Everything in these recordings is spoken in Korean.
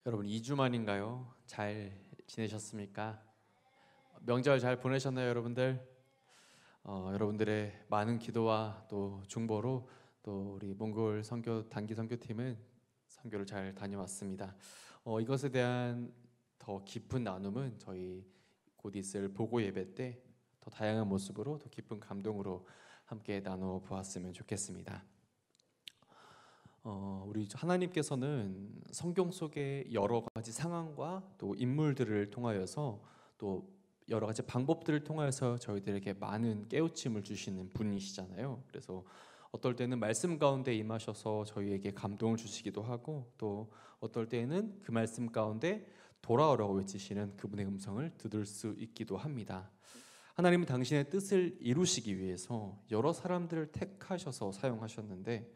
여러분 2주 만인가요? 잘 지내셨습니까? 명절 잘 보내셨나요, 여러분들? 여러분들의 많은 기도와 또 중보로 또 우리 몽골 선교 단기 선교팀은 선교를 잘 다녀왔습니다. 이것에 대한 더 깊은 나눔은 저희 곧 있을 보고 예배 때 더 다양한 모습으로 더 깊은 감동으로 함께 나누어 보았으면 좋겠습니다. 우리 하나님께서는 성경 속의 여러 가지 상황과 또 인물들을 통하여서 또 여러 가지 방법들을 통하여서 저희들에게 많은 깨우침을 주시는 분이시잖아요. 그래서 어떨 때는 말씀 가운데 임하셔서 저희에게 감동을 주시기도 하고, 또 어떨 때는 그 말씀 가운데 돌아오라고 외치시는 그분의 음성을 들을 수 있기도 합니다. 하나님은 당신의 뜻을 이루시기 위해서 여러 사람들을 택하셔서 사용하셨는데,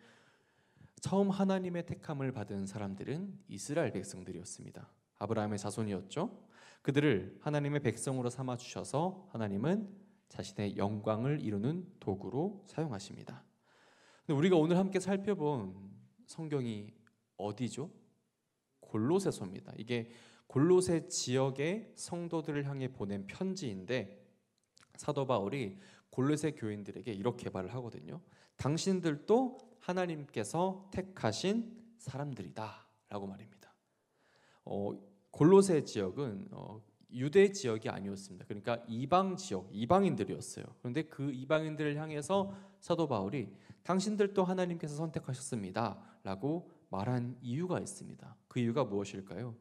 처음 하나님의 택함을 받은 사람들은 이스라엘 백성들이었습니다. 아브라함의 자손이었죠. 그들을 하나님의 백성으로 삼아 주셔서 하나님은 자신의 영광을 이루는 도구로 사용하십니다. 근데 우리가 오늘 함께 살펴본 성경이 어디죠? 골로새서입니다. 이게 골로새 지역의 성도들을 향해 보낸 편지인데, 사도 바울이 골로새 교인들에게 이렇게 말을 하거든요. 당신들도 하나님께서 택하신 사람들이다 라고 말입니다. 골로새 지역은 유대 지역이 아니었습니다. 그러니까 이방 지역, 이방인들이었어요. 그런데 그 이방인들을 향해서 사도 바울이 당신들도 하나님께서 선택하셨습니다 라고 말한 이유가 있습니다. 그 이유가 무엇일까요?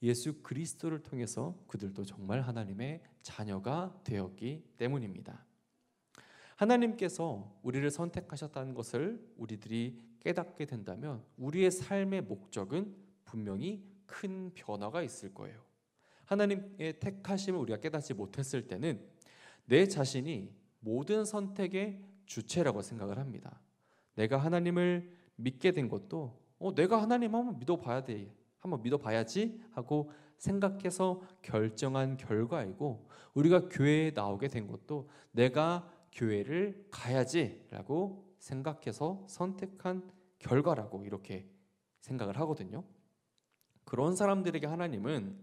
예수 그리스도를 통해서 그들도 정말 하나님의 자녀가 되었기 때문입니다. 하나님께서 우리를 선택하셨다는 것을 우리들이 깨닫게 된다면 우리의 삶의 목적은 분명히 큰 변화가 있을 거예요. 하나님의 택하심을 우리가 깨닫지 못했을 때는 내 자신이 모든 선택의 주체라고 생각을 합니다. 내가 하나님을 믿게 된 것도 내가 하나님 한번 믿어봐야 돼, 한번 믿어봐야지 하고 생각해서 결정한 결과이고, 우리가 교회에 나오게 된 것도 내가 교회를 가야지라고 생각해서 선택한 결과라고 이렇게 생각을 하거든요. 그런 사람들에게 하나님은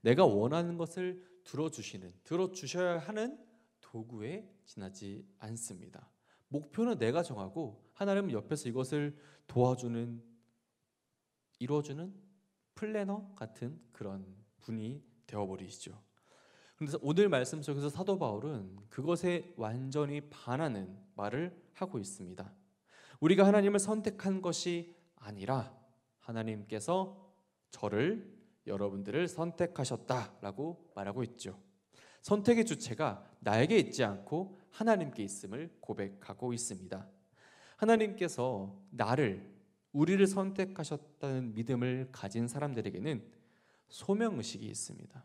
내가 원하는 것을 들어주셔야 하는 도구에 지나지 않습니다. 목표는 내가 정하고 하나님은 옆에서 이것을 도와주는, 이루어주는 플래너 같은 그런 분이 되어버리시죠. 그래서 오늘 말씀 속에서 사도 바울은 그것에 완전히 반하는 말을 하고 있습니다. 우리가 하나님을 선택한 것이 아니라 하나님께서 여러분들을 선택하셨다라고 말하고 있죠. 선택의 주체가 나에게 있지 않고 하나님께 있음을 고백하고 있습니다. 하나님께서 우리를 선택하셨다는 믿음을 가진 사람들에게는 소명의식이 있습니다.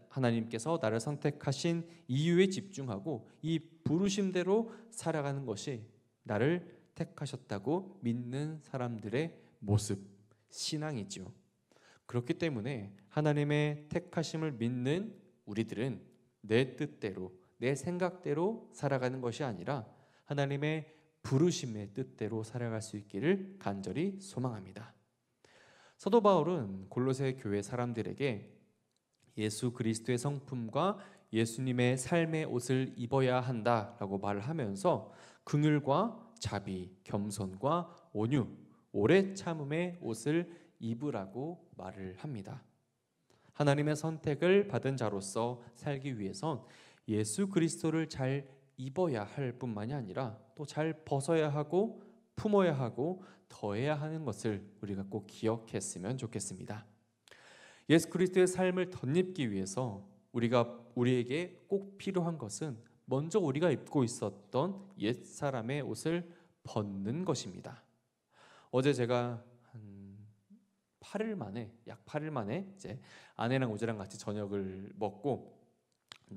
하나님께서 나를 선택하신 이유에 집중하고 이 부르심대로 살아가는 것이 나를 택하셨다고 믿는 사람들의 모습, 신앙이죠. 그렇기 때문에 하나님의 택하심을 믿는 우리들은 내 뜻대로, 내 생각대로 살아가는 것이 아니라 하나님의 부르심의 뜻대로 살아갈 수 있기를 간절히 소망합니다. 사도 바울은 골로새 교회 사람들에게 예수 그리스도의 성품과 예수님의 삶의 옷을 입어야 한다라고 말을 하면서 긍휼과 자비, 겸손과 온유, 오래 참음의 옷을 입으라고 말을 합니다. 하나님의 선택을 받은 자로서 살기 위해선 예수 그리스도를 잘 입어야 할 뿐만이 아니라 또 잘 벗어야 하고 품어야 하고 더해야 하는 것을 우리가 꼭 기억했으면 좋겠습니다. 예수 그리스도의 삶을 덧입기 위해서 우리에게 꼭 필요한 것은 먼저 우리가 입고 있었던 옛 사람의 옷을 벗는 것입니다. 어제 제가 약 8일 만에 이제 아내랑 우주랑 같이 저녁을 먹고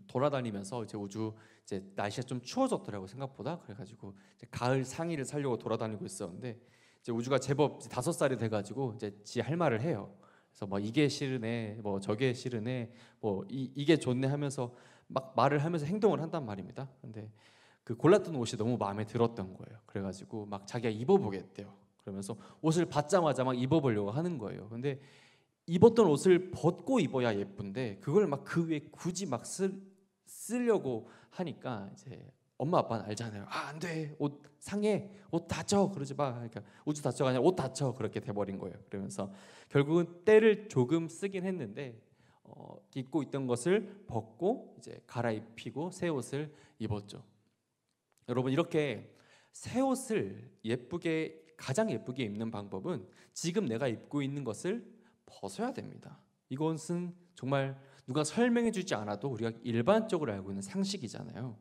돌아다니면서 이제 날씨가 좀 추워졌더라고, 생각보다. 그래가지고 이제 가을 상의를 사려고 돌아다니고 있었는데, 이제 우주가 제법 5살이 돼가지고 이제 지 할 말을 해요. 그래서 뭐 이게 싫으네, 뭐 저게 싫으네, 뭐 이게 좋네 하면서 막 말을 하면서 행동을 한단 말입니다. 근데 그 골랐던 옷이 너무 마음에 들었던 거예요. 그래가지고 막 자기가 입어보겠대요. 그러면서 옷을 받자마자 막 입어보려고 하는 거예요. 근데 입었던 옷을 벗고 입어야 예쁜데 그걸 막 그 위에 굳이 막 쓰려고 하니까 이제 엄마 아빠는 알잖아요. 아, 안 돼. 옷 상해. 옷 다쳐. 그러지 마. 그러니까 우주 다쳐가 아니라 옷 다쳐. 그렇게 돼버린 거예요. 그러면서 결국은 때를 조금 쓰긴 했는데 입고 있던 것을 벗고 이제 갈아입히고 새 옷을 입었죠. 여러분, 이렇게 새 옷을 가장 예쁘게 입는 방법은 지금 내가 입고 있는 것을 벗어야 됩니다. 이것은 정말 누가 설명해 주지 않아도 우리가 일반적으로 알고 있는 상식이잖아요.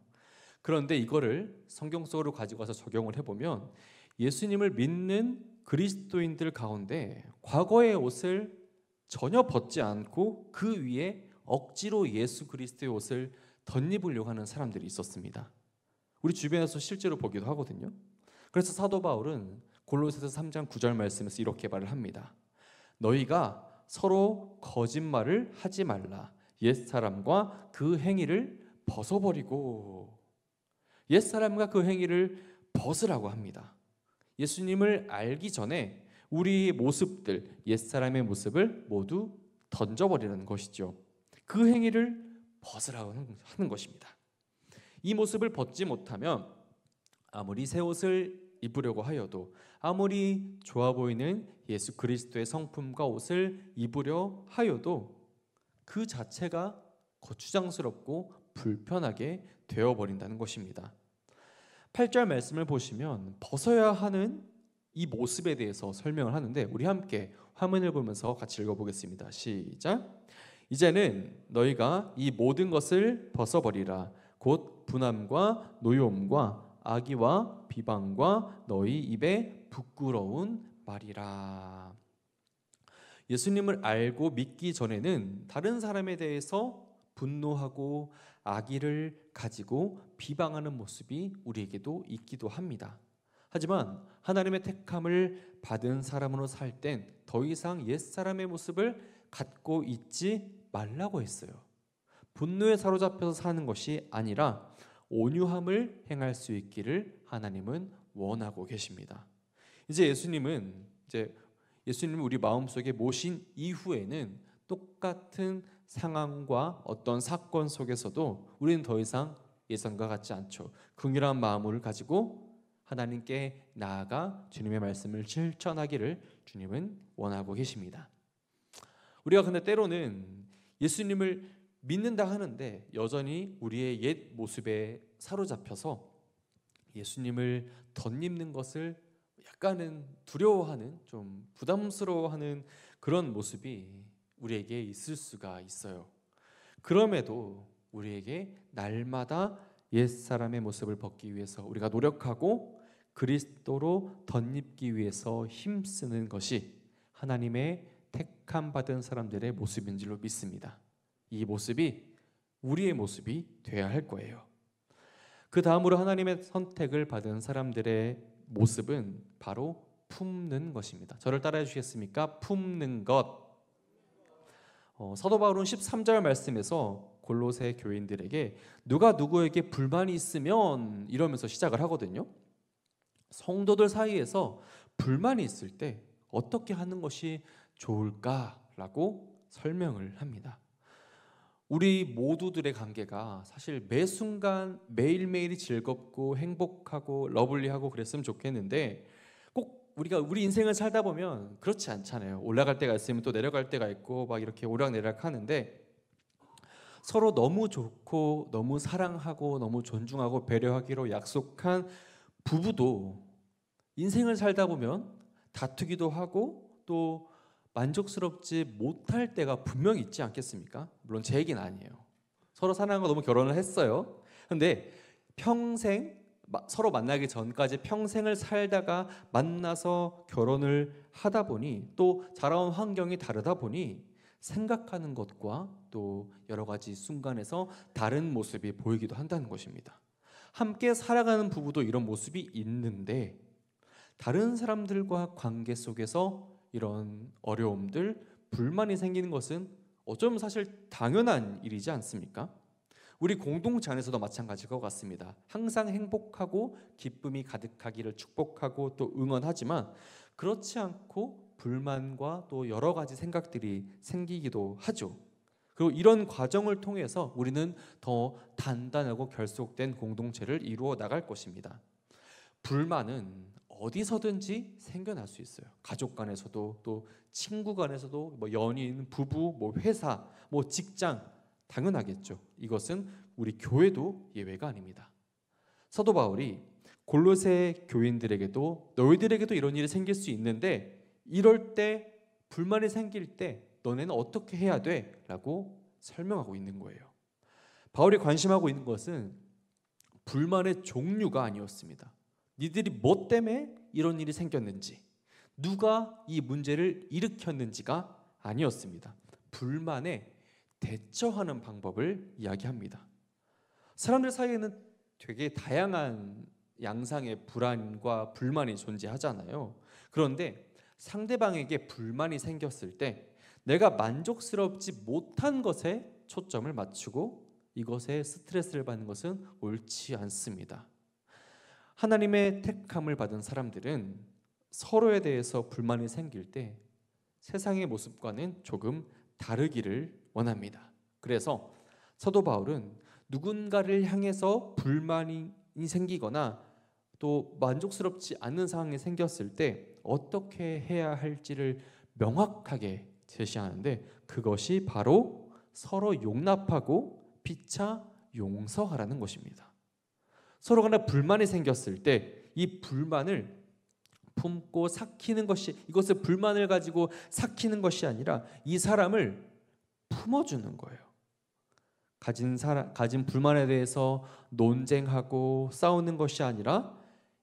그런데 이거를 성경 속으로 가지고 와서 적용을 해보면 예수님을 믿는 그리스도인들 가운데 과거의 옷을 전혀 벗지 않고 그 위에 억지로 예수 그리스도의 옷을 덧입으려고 하는 사람들이 있었습니다. 우리 주변에서 실제로 보기도 하거든요. 그래서 사도 바울은 골로새서 3장 9절 말씀에서 이렇게 말을 합니다. 너희가 서로 거짓말을 하지 말라. 옛사람과 그 행위를 벗어버리고. 옛사람과 그 행위를 벗으라고 합니다. 예수님을 알기 전에 우리의 모습들, 옛사람의 모습을 모두 던져버리는 것이죠. 그 행위를 벗으라고 하는 것입니다. 이 모습을 벗지 못하면 아무리 새 옷을 입으려고 하여도, 아무리 좋아 보이는 예수 그리스도의 성품과 옷을 입으려 하여도 그 자체가 거추장스럽고 불편하게 되어버린다는 것입니다. 8절 말씀을 보시면 벗어야 하는 이 모습에 대해서 설명을 하는데 우리 함께 화면을 보면서 같이 읽어보겠습니다. 시작. 이제는 너희가 이 모든 것을 벗어버리라. 곧 분함과 노여움과 악의와 비방과 너희 입에 부끄러운 말이라. 예수님을 알고 믿기 전에는 다른 사람에 대해서 분노하고 악의를 가지고 비방하는 모습이 우리에게도 있기도 합니다. 하지만 하나님의 택함을 받은 사람으로 살 땐 더 이상 옛사람의 모습을 갖고 있지 말라고 했어요. 분노에 사로잡혀서 사는 것이 아니라 온유함을 행할 수 있기를 하나님은 원하고 계십니다. 이제 예수님을 우리 마음속에 모신 이후에는 똑같은 상황과 어떤 사건 속에서도 우리는 더 이상 예전과 같지 않죠. 긍휼한 마음을 가지고 하나님께 나아가 주님의 말씀을 실천하기를 주님은 원하고 계십니다. 우리가 근데 때로는 예수님을 믿는다 하는데 여전히 우리의 옛 모습에 사로잡혀서 예수님을 덧입는 것을 약간은 두려워하는, 좀 부담스러워하는 그런 모습이 우리에게 있을 수가 있어요. 그럼에도 우리에게 날마다 옛사람의 모습을 벗기 위해서 우리가 노력하고 그리스도로 덧입기 위해서 힘쓰는 것이 하나님의 택함 받은 사람들의 모습인 줄로 믿습니다. 이 모습이 우리의 모습이 되어야 할 거예요. 그 다음으로 하나님의 선택을 받은 사람들의 모습은 바로 품는 것입니다. 저를 따라해 주시겠습니까? 품는 것. 사도 바울은 13절 말씀에서 골로새 교인들에게 누가 누구에게 불만이 있으면 이러면서 시작을 하거든요. 성도들 사이에서 불만이 있을 때 어떻게 하는 것이 좋을까라고 설명을 합니다. 우리 모두들의 관계가 사실 매 순간 매일매일이 즐겁고 행복하고 러블리하고 그랬으면 좋겠는데 꼭 우리 인생을 살다 보면 그렇지 않잖아요. 올라갈 때가 있으면 또 내려갈 때가 있고 막 이렇게 오락내락 하는데 서로 너무 좋고 너무 사랑하고 너무 존중하고 배려하기로 약속한 부부도 인생을 살다 보면 다투기도 하고 또 만족스럽지 못할 때가 분명히 있지 않겠습니까? 물론 제 얘기는 아니에요. 서로 사랑하고 너무 결혼을 했어요. 근데 평생 서로 만나기 전까지 평생을 살다가 만나서 결혼을 하다 보니 또 자라온 환경이 다르다 보니 생각하는 것과 또 여러 가지 순간에서 다른 모습이 보이기도 한다는 것입니다. 함께 살아가는 부부도 이런 모습이 있는데 다른 사람들과 관계 속에서 이런 어려움들, 불만이 생기는 것은 어쩌면 사실 당연한 일이지 않습니까? 우리 공동체 안에서도 마찬가지일 것 같습니다. 항상 행복하고 기쁨이 가득하기를 축복하고 또 응원하지만 그렇지 않고 불만과 또 여러 가지 생각들이 생기기도 하죠. 그리고 이런 과정을 통해서 우리는 더 단단하고 결속된 공동체를 이루어 나갈 것입니다. 불만은 어디서든지 생겨날 수 있어요. 가족 간에서도, 또 친구 간에서도, 뭐 연인, 부부, 뭐 회사, 뭐 직장, 당연하겠죠. 이것은 우리 교회도 예외가 아닙니다. 사도 바울이 골로새 교인들에게도 너희들에게도 이런 일이 생길 수 있는데 이럴 때 불만이 생길 때 너네는 어떻게 해야 돼? 라고 설명하고 있는 거예요. 바울이 관심하고 있는 것은 불만의 종류가 아니었습니다. 니들이 뭐 때문에 이런 일이 생겼는지, 누가 이 문제를 일으켰는지가 아니었습니다. 불만에 대처하는 방법을 이야기합니다. 사람들 사이에는 되게 다양한 양상의 불안과 불만이 존재하잖아요. 그런데 상대방에게 불만이 생겼을 때 내가 만족스럽지 못한 것에 초점을 맞추고 이것에 스트레스를 받는 것은 옳지 않습니다. 하나님의 택함을 받은 사람들은 서로에 대해서 불만이 생길 때 세상의 모습과는 조금 다르기를 원합니다. 그래서 사도 바울은 누군가를 향해서 불만이 생기거나 또 만족스럽지 않는 상황이 생겼을 때 어떻게 해야 할지를 명확하게 제시하는데 그것이 바로 서로 용납하고 피차 용서하라는 것입니다. 서로 간에 불만이 생겼을 때 이 불만을 품고 삭히는 것이, 이것을 불만을 가지고 삭히는 것이 아니라 이 사람을 품어주는 거예요. 가진 불만에 대해서 논쟁하고 싸우는 것이 아니라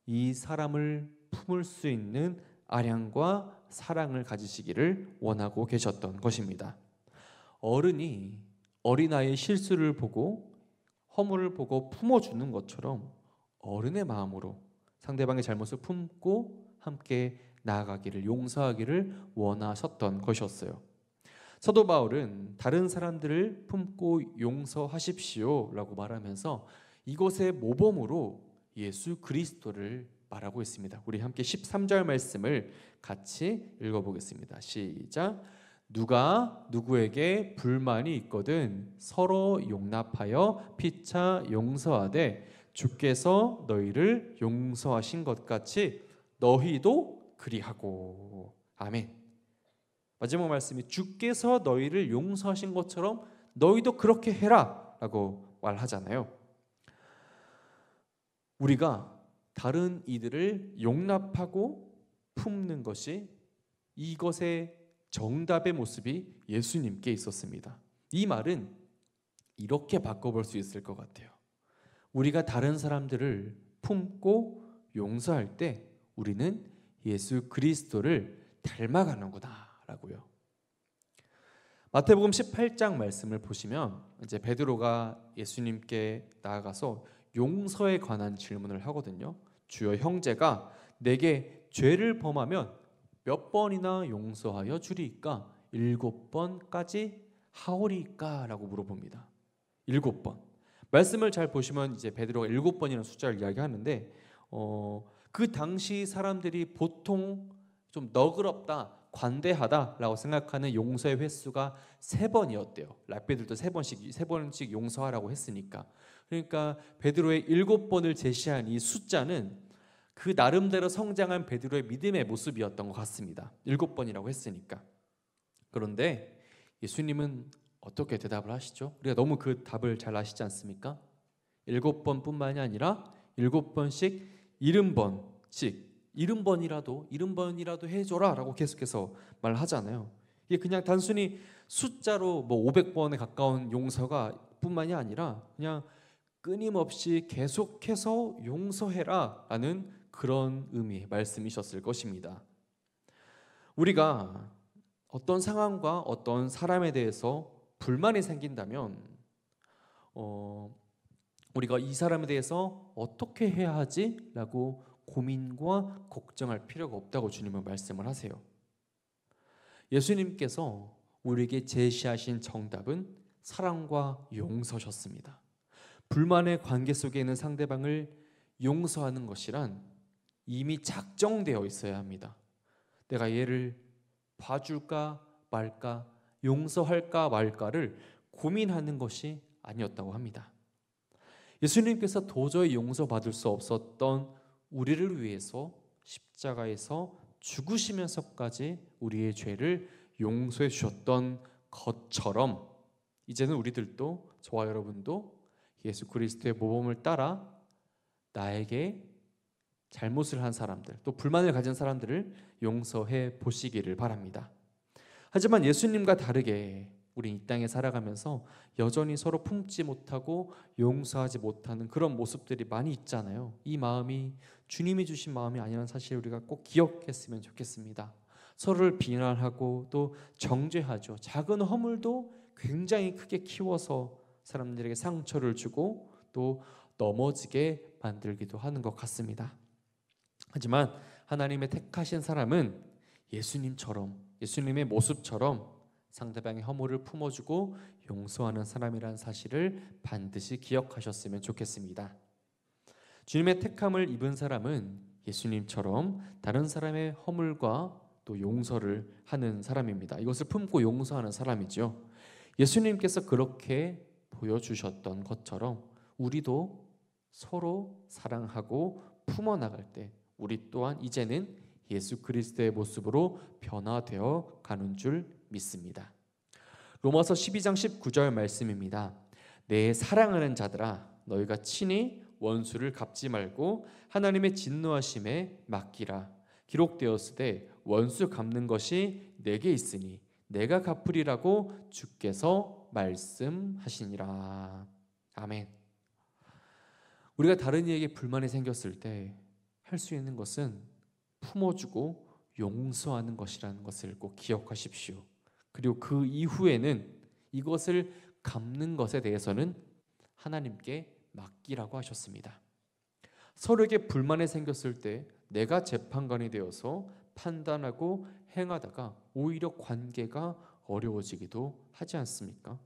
이 사람을 품을 수 있는 아량과 사랑을 가지시기를 원하고 계셨던 것입니다. 어른이 어린아이의 실수를 보고 허물을 보고 품어주는 것처럼 어른의 마음으로 상대방의 잘못을 품고 함께 나아가기를, 용서하기를 원하셨던 것이었어요. 사도 바울은 다른 사람들을 품고 용서하십시오 라고 말하면서 이것의 모범으로 예수 그리스도를 말하고 있습니다. 우리 함께 13절 말씀을 같이 읽어보겠습니다. 시작. 누가 누구에게 불만이 있거든 서로 용납하여 피차 용서하되 주께서 너희를 용서하신 것 같이 너희도 그리하고. 아멘. 마지막 말씀이 주께서 너희를 용서하신 것처럼 너희도 그렇게 해라 라고 말하잖아요. 우리가 다른 이들을 용납하고 품는 것이 이것의 정답의 모습이 예수님께 있었습니다. 이 말은 이렇게 바꿔볼 수 있을 것 같아요. 우리가 다른 사람들을 품고 용서할 때 우리는 예수 그리스도를 닮아가는구나 라고요. 마태복음 18장 말씀을 보시면 이제 베드로가 예수님께 나아가서 용서에 관한 질문을 하거든요. 주여, 형제가 내게 죄를 범하면 몇 번이나 용서하여 주리이까? 7번까지 하오리이까? 라고 물어봅니다. 7번. 말씀을 잘 보시면 이제 베드로가 7번이라는 숫자를 이야기하는데 그 당시 사람들이 보통 좀 너그럽다, 관대하다라고 생각하는 용서의 횟수가 3번이었대요. 랍비들도 3번씩 용서하라고 했으니까. 그러니까 베드로의 7번을 제시한 이 숫자는 그 나름대로 성장한 베드로의 믿음의 모습이었던 것 같습니다. 7번이라고 했으니까. 그런데 예수님은 어떻게 대답을 하시죠? 우리가 너무 그 답을 잘 아시지 않습니까? 7번뿐만이 아니라 7번씩 70번이라도 해줘라 라고 계속해서 말하잖아요. 이게 그냥 단순히 숫자로 뭐 500번에 가까운 용서가 뿐만이 아니라 그냥 끊임없이 계속해서 용서해라 라는 그런 의미의 말씀이셨을 것입니다. 우리가 어떤 상황과 어떤 사람에 대해서 불만이 생긴다면 우리가 이 사람에 대해서 어떻게 해야 하지? 라고 고민과 걱정할 필요가 없다고 주님은 말씀을 하세요. 예수님께서 우리에게 제시하신 정답은 사랑과 용서셨습니다. 불만의 관계 속에 있는 상대방을 용서하는 것이란 이미 작정되어 있어야 합니다. 내가 얘를 봐줄까 말까, 용서할까 말까를 고민하는 것이 아니었다고 합니다. 예수님께서 도저히 용서받을 수 없었던 우리를 위해서 십자가에서 죽으시면서까지 우리의 죄를 용서해 주셨던 것처럼 이제는 우리들도, 저와 여러분도 예수 그리스도의 모범을 따라 나에게 잘못을 한 사람들, 또 불만을 가진 사람들을 용서해 보시기를 바랍니다. 하지만 예수님과 다르게 우리 이 땅에 살아가면서 여전히 서로 품지 못하고 용서하지 못하는 그런 모습들이 많이 있잖아요. 이 마음이 주님이 주신 마음이 아니라는 사실을 우리가 꼭 기억했으면 좋겠습니다. 서로를 비난하고 또 정죄하죠. 작은 허물도 굉장히 크게 키워서 사람들에게 상처를 주고 또 넘어지게 만들기도 하는 것 같습니다. 하지만 하나님의 택하신 사람은 예수님처럼, 예수님의 모습처럼 상대방의 허물을 품어주고 용서하는 사람이라는 사실을 반드시 기억하셨으면 좋겠습니다. 주님의 택함을 입은 사람은 예수님처럼 다른 사람의 허물과 또 용서를 하는 사람입니다. 이것을 품고 용서하는 사람이죠. 예수님께서 그렇게 보여주셨던 것처럼 우리도 서로 사랑하고 품어나갈 때 우리 또한 이제는 예수 그리스도의 모습으로 변화되어 가는 줄 믿습니다. 로마서 12장 19절 말씀입니다. 내 사랑하는 자들아, 너희가 친히 원수를 갚지 말고 하나님의 진노하심에 맡기라. 기록되었으되 원수 갚는 것이 내게 있으니 내가 갚으리라고 주께서 말씀하시니라. 아멘. 우리가 다른 이에게 불만이 생겼을 때 할 수 있는 것은 품어주고 용서하는 것이라는 것을 꼭 기억하십시오. 그리고 그 이후에는 이것을 갚는 것에 대해서는 하나님께 맡기라고 하셨습니다. 서로에게 불만이 생겼을 때 내가 재판관이 되어서 판단하고 행하다가 오히려 관계가 어려워지기도 하지 않습니까?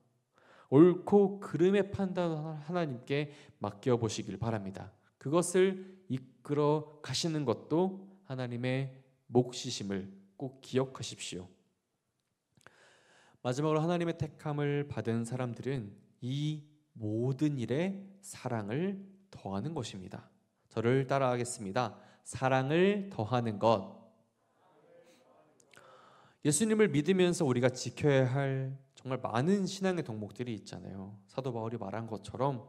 옳고 그름의 판단을 하나님께 맡겨보시길 바랍니다. 그것을 이끌어 가시는 것도 하나님의 몫이심을 꼭 기억하십시오. 마지막으로 하나님의 택함을 받은 사람들은 이 모든 일에 사랑을 더하는 것입니다. 저를 따라하겠습니다. 사랑을 더하는 것. 예수님을 믿으면서 우리가 지켜야 할 정말 많은 신앙의 덕목들이 있잖아요. 사도 바울이 말한 것처럼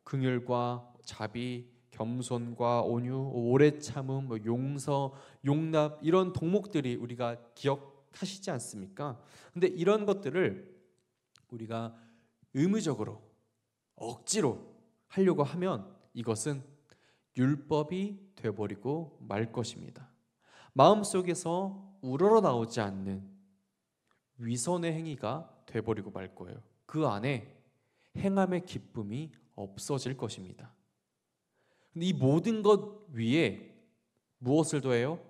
긍휼과 자비, 겸손과 온유, 오래 참음, 용서, 용납 이런 덕목들이 우리가 기억하시지 않습니까? 근데 이런 것들을 우리가 의무적으로 억지로 하려고 하면 이것은 율법이 되어버리고 말 것입니다. 마음속에서 우러러 나오지 않는 위선의 행위가 되어버리고 말 거예요. 그 안에 행함의 기쁨이 없어질 것입니다. 근데 이 모든 것 위에 무엇을 더해요?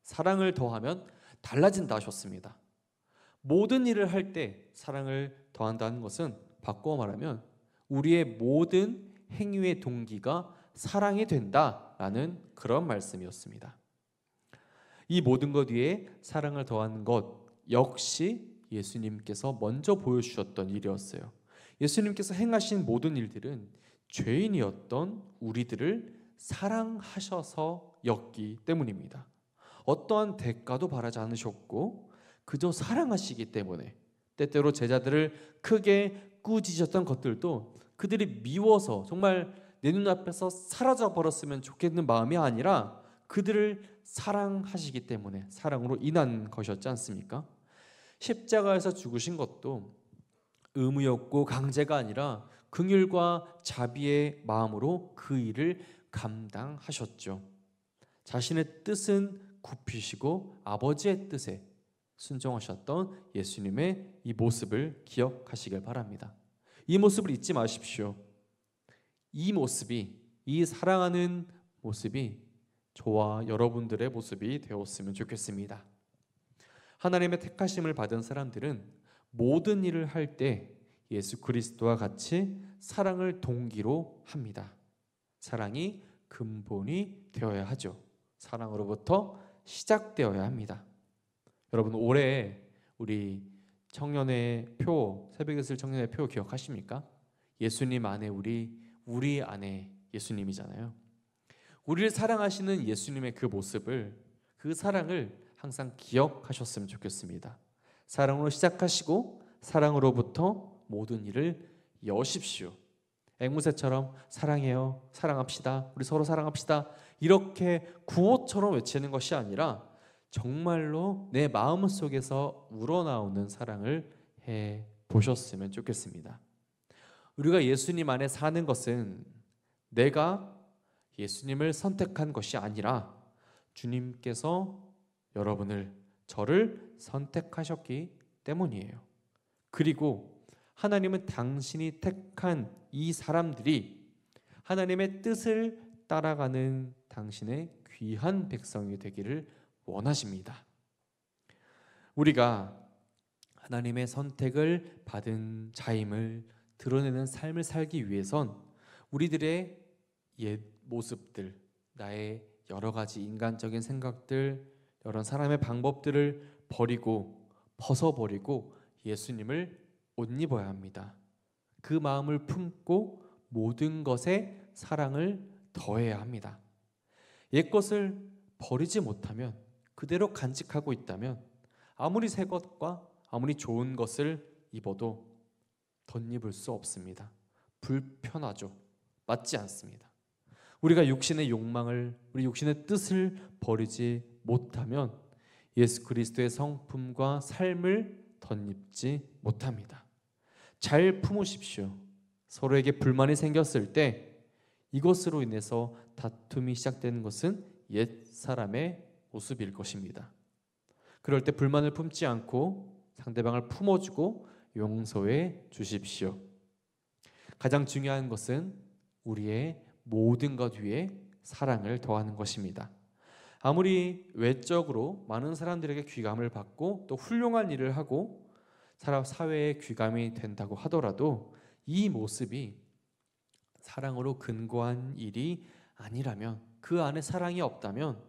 사랑을 더하면 달라진다 하셨습니다. 모든 일을 할 때 사랑을 더한다는 것은 바꿔 말하면 우리의 모든 행위의 동기가 사랑이 된다라는 그런 말씀이었습니다. 이 모든 것 위에 사랑을 더하는 것 역시 예수님께서 먼저 보여주셨던 일이었어요. 예수님께서 행하신 모든 일들은 죄인이었던 우리들을 사랑하셔서였기 때문입니다. 어떠한 대가도 바라지 않으셨고 그저 사랑하시기 때문에 때때로 제자들을 크게 꾸짖었던 것들도 그들이 미워서 정말 내 눈앞에서 사라져 버렸으면 좋겠는 마음이 아니라 그들을 사랑하시기 때문에 사랑으로 인한 것이었지 않습니까? 십자가에서 죽으신 것도 의무였고 강제가 아니라 긍휼과 자비의 마음으로 그 일을 감당하셨죠. 자신의 뜻은 굽히시고 아버지의 뜻에 순종하셨던 예수님의 이 모습을 기억하시길 바랍니다. 이 모습을 잊지 마십시오. 이 모습이, 이 사랑하는 모습이 저와 여러분들의 모습이 되었으면 좋겠습니다. 하나님의 택하심을 받은 사람들은 모든 일을 할 때 예수 그리스도와 같이 사랑을 동기로 합니다. 사랑이 근본이 되어야 하죠. 사랑으로부터 시작되어야 합니다. 여러분, 올해 우리 청년의 표, 새벽에 쓸 청년의 표 기억하십니까? 예수님 안에 우리 안에 예수님이잖아요. 우리를 사랑하시는 예수님의 그 모습을, 그 사랑을 항상 기억하셨으면 좋겠습니다. 사랑으로 시작하시고 사랑으로부터 모든 일을 여십시오. 앵무새처럼 사랑해요, 사랑합시다, 우리 서로 사랑합시다, 이렇게 구호처럼 외치는 것이 아니라 정말로 내 마음속에서 우러나오는 사랑을 해 보셨으면 좋겠습니다. 우리가 예수님 안에 사는 것은 내가 예수님을 선택한 것이 아니라 주님께서 여러분을, 저를 선택하셨기 때문이에요. 그리고 하나님은 당신이 택한 이 사람들이 하나님의 뜻을 따라가는 당신의 귀한 백성이 되기를 원하십니다. 우리가 하나님의 선택을 받은 자임을 드러내는 삶을 살기 위해선 우리들의 옛 모습들, 나의 여러 가지 인간적인 생각들, 여러 사람의 방법들을 버리고 벗어버리고 예수님을 옷 입어야 합니다. 그 마음을 품고 모든 것에 사랑을 더해야 합니다. 옛것을 버리지 못하면, 그대로 간직하고 있다면 아무리 새 것과 아무리 좋은 것을 입어도 덧입을 수 없습니다. 불편하죠. 맞지 않습니다. 우리가 육신의 욕망을, 우리 육신의 뜻을 버리지 못하면 예수 그리스도의 성품과 삶을 덧입지 못합니다. 잘 품으십시오. 서로에게 불만이 생겼을 때 이것으로 인해서 다툼이 시작되는 것은 옛 사람의 모습일 것입니다. 그럴 때 불만을 품지 않고 상대방을 품어주고 용서해 주십시오. 가장 중요한 것은 우리의 모든 것 위에 사랑을 더하는 것입니다. 아무리 외적으로 많은 사람들에게 귀감을 받고 또 훌륭한 일을 하고 사회에 귀감이 된다고 하더라도 이 모습이 사랑으로 근거한 일이 아니라면, 그 안에 사랑이 없다면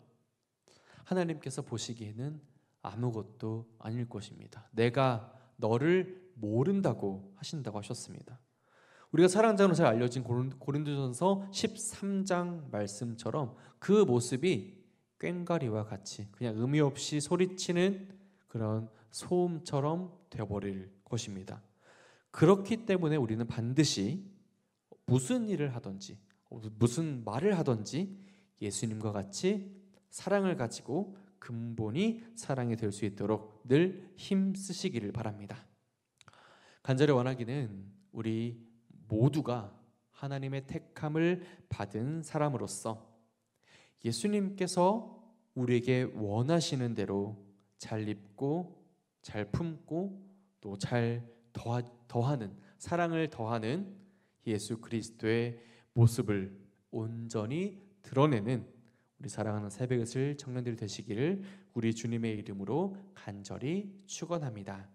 하나님께서 보시기에는 아무것도 아닐 것입니다. 내가 너를 모른다고 하신다고 하셨습니다. 우리가 사랑자로 잘 알려진 고린도전서 13장 말씀처럼 그 모습이 꽹과리와 같이 그냥 의미 없이 소리치는 그런 소음처럼 되어버릴 것입니다. 그렇기 때문에 우리는 반드시 무슨 일을 하든지 무슨 말을 하든지 예수님과 같이 사랑을 가지고 근본이 사랑이 될 수 있도록 늘 힘쓰시기를 바랍니다. 간절히 원하기는 우리 모두가 하나님의 택함을 받은 사람으로서 예수님께서 우리에게 원하시는 대로 잘 입고 잘 품고 또 잘 더하는, 사랑을 더하는 예수 그리스도의 모습을 온전히 드러내는 우리 사랑하는 새벽을 쓸 청년들이 되시기를 우리 주님의 이름으로 간절히 축원합니다.